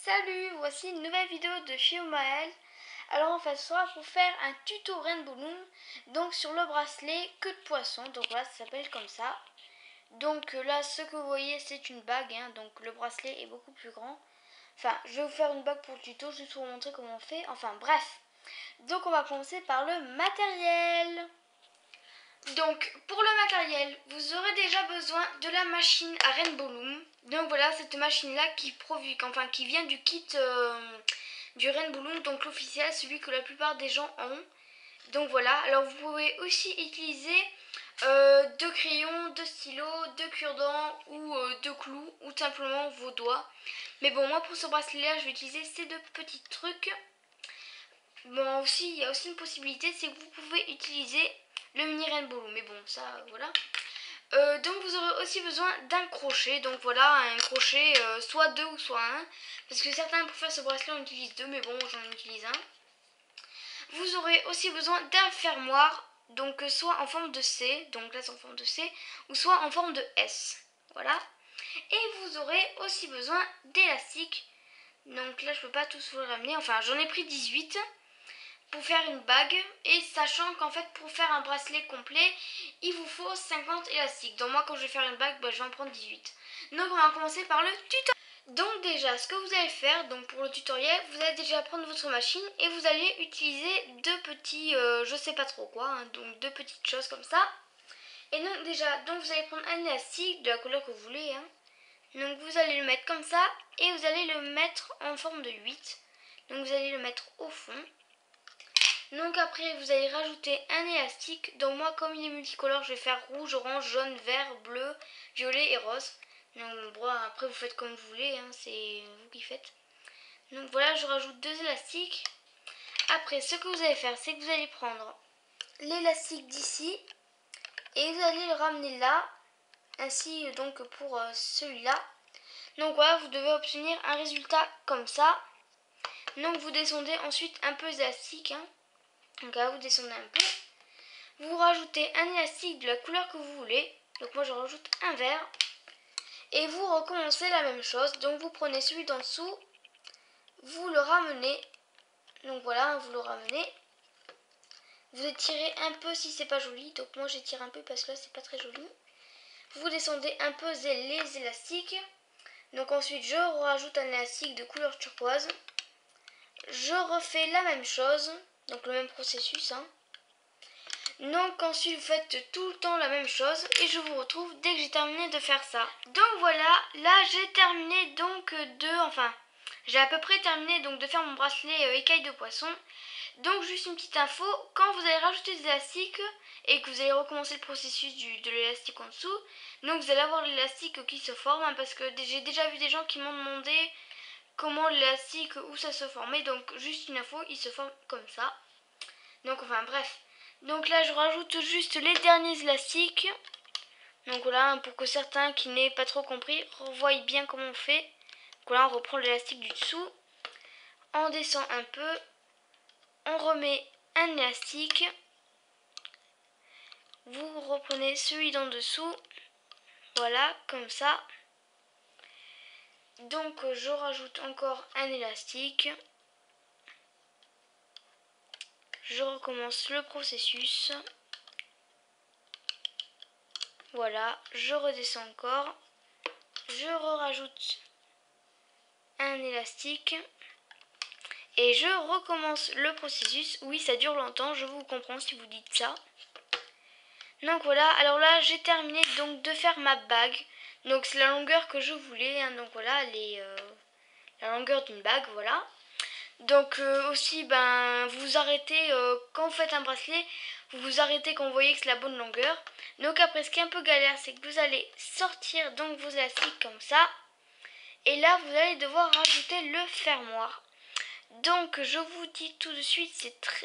Salut, voici une nouvelle vidéo de chez Omael. Alors en fait ce sera pour faire un tuto Rainbow Loom, donc sur le bracelet queue de poisson, donc voilà ça s'appelle comme ça. Donc là ce que vous voyez c'est une bague, donc le bracelet est beaucoup plus grand. Enfin je vais vous faire une bague pour le tuto juste pour vous montrer comment on fait, enfin bref. Donc on va commencer par le matériel. Donc pour le matériel, vous aurez déjà besoin de la machine à Rainbow Loom. Donc voilà, cette machine là qui vient du kit du Rainbow Loom, donc l'officiel, celui que la plupart des gens ont. Donc voilà, alors vous pouvez aussi utiliser deux crayons, deux stylos, deux cure-dents ou deux clous ou simplement vos doigts. Mais bon, moi pour ce bracelet là, je vais utiliser ces deux petits trucs. Bon, aussi, il y a aussi une possibilité, c'est que vous pouvez utiliser le mini Rainbow Loom. Mais bon, ça, voilà. Donc vous aurez aussi besoin d'un crochet. Donc voilà, un crochet soit deux ou soit un. Parce que certains pour faire ce bracelet on utilise deux, mais bon, j'en utilise un. Vous aurez aussi besoin d'un fermoir. Donc soit en forme de C, donc là c'est en forme de C, ou soit en forme de S. Voilà. Et vous aurez aussi besoin d'élastiques. Donc là je peux pas tous vous le ramener. Enfin j'en ai pris 18 pour faire une bague, et sachant qu'en fait pour faire un bracelet complet il vous faut 50 élastiques. Donc moi quand je vais faire une bague, je vais en prendre 18. Donc on va commencer par le tutoriel. Donc déjà ce que vous allez faire, donc pour le tutoriel, vous allez déjà prendre votre machine et vous allez utiliser deux petits je sais pas trop quoi, donc deux petites choses comme ça. Et donc déjà donc vous allez prendre un élastique de la couleur que vous voulez, donc vous allez le mettre comme ça et vous allez le mettre en forme de 8. Donc vous allez le mettre au fond. Donc après vous allez rajouter un élastique. Donc moi comme il est multicolore, je vais faire rouge, orange, jaune, vert, bleu, violet et rose. Donc bon, après vous faites comme vous voulez, c'est vous qui faites. Donc voilà, je rajoute deux élastiques. Après ce que vous allez faire, c'est que vous allez prendre l'élastique d'ici et vous allez le ramener là. Ainsi donc pour celui-là. Donc voilà, vous devez obtenir un résultat comme ça. Donc vous descendez ensuite un peu l'élastique, donc là vous descendez un peu. Vous rajoutez un élastique de la couleur que vous voulez. Donc moi je rajoute un vert. Et vous recommencez la même chose. Donc vous prenez celui d'en dessous. Vous le ramenez. Donc voilà, vous le ramenez. Vous étirez un peu si c'est pas joli. Donc moi j'étire un peu parce que là c'est pas très joli. Vous descendez un peu les élastiques. Donc ensuite je rajoute un élastique de couleur turquoise. Je refais la même chose. Donc le même processus. Donc ensuite vous faites tout le temps la même chose et je vous retrouve dès que j'ai terminé de faire ça. Donc voilà, là j'ai terminé donc j'ai à peu près terminé donc de faire mon bracelet écaille de poisson. Donc juste une petite info, quand vous allez rajouter des élastiques et que vous allez recommencer le processus de l'élastique en dessous, donc vous allez avoir l'élastique qui se forme, parce que j'ai déjà vu des gens qui m'ont demandé comment l'élastique, où ça se formait. Donc juste une info, il se forme comme ça. Donc enfin bref. Donc là je rajoute juste les derniers élastiques. Donc voilà, pour que certains qui n'aient pas trop compris revoient bien comment on fait. Donc là on reprend l'élastique du dessous. On descend un peu. On remet un élastique. Vous reprenez celui d'en dessous. Voilà, comme ça. Donc je rajoute encore un élastique. Je recommence le processus. Voilà, je redescends encore. Je rajoute un élastique. Et je recommence le processus. Oui, ça dure longtemps, je vous comprends si vous dites ça. Donc voilà, alors là j'ai terminé donc de faire ma bague. Donc c'est la longueur que je voulais, donc voilà, la longueur d'une bague, voilà. Donc aussi, vous arrêtez, quand vous faites un bracelet, vous vous arrêtez quand vous voyez que c'est la bonne longueur. Donc après, ce qui est un peu galère, c'est que vous allez sortir donc vos élastiques comme ça. Et là, vous allez devoir rajouter le fermoir. Donc je vous dis tout de suite,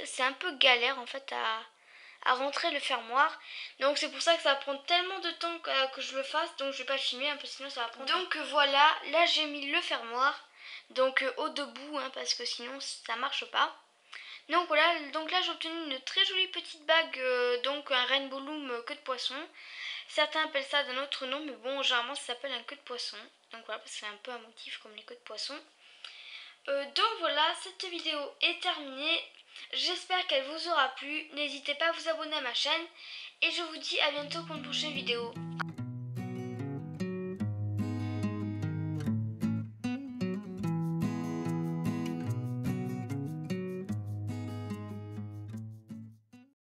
c'est un peu galère en fait à rentrer le fermoir. Donc c'est pour ça que ça va prendre tellement de temps que je le fasse. Donc je vais pas filmer un peu, sinon ça va prendre. Donc voilà, là j'ai mis le fermoir. Donc au debout, parce que sinon ça marche pas. Donc voilà, donc là j'ai obtenu une très jolie petite bague, donc un Rainbow Loom queue de poisson. Certains appellent ça d'un autre nom, mais bon généralement ça s'appelle un queue de poisson. Donc voilà, parce que c'est un peu un motif comme les queues de poisson. Donc voilà, cette vidéo est terminée. J'espère qu'elle vous aura plu. N'hésitez pas à vous abonner à ma chaîne. Et je vous dis à bientôt pour une prochaine vidéo.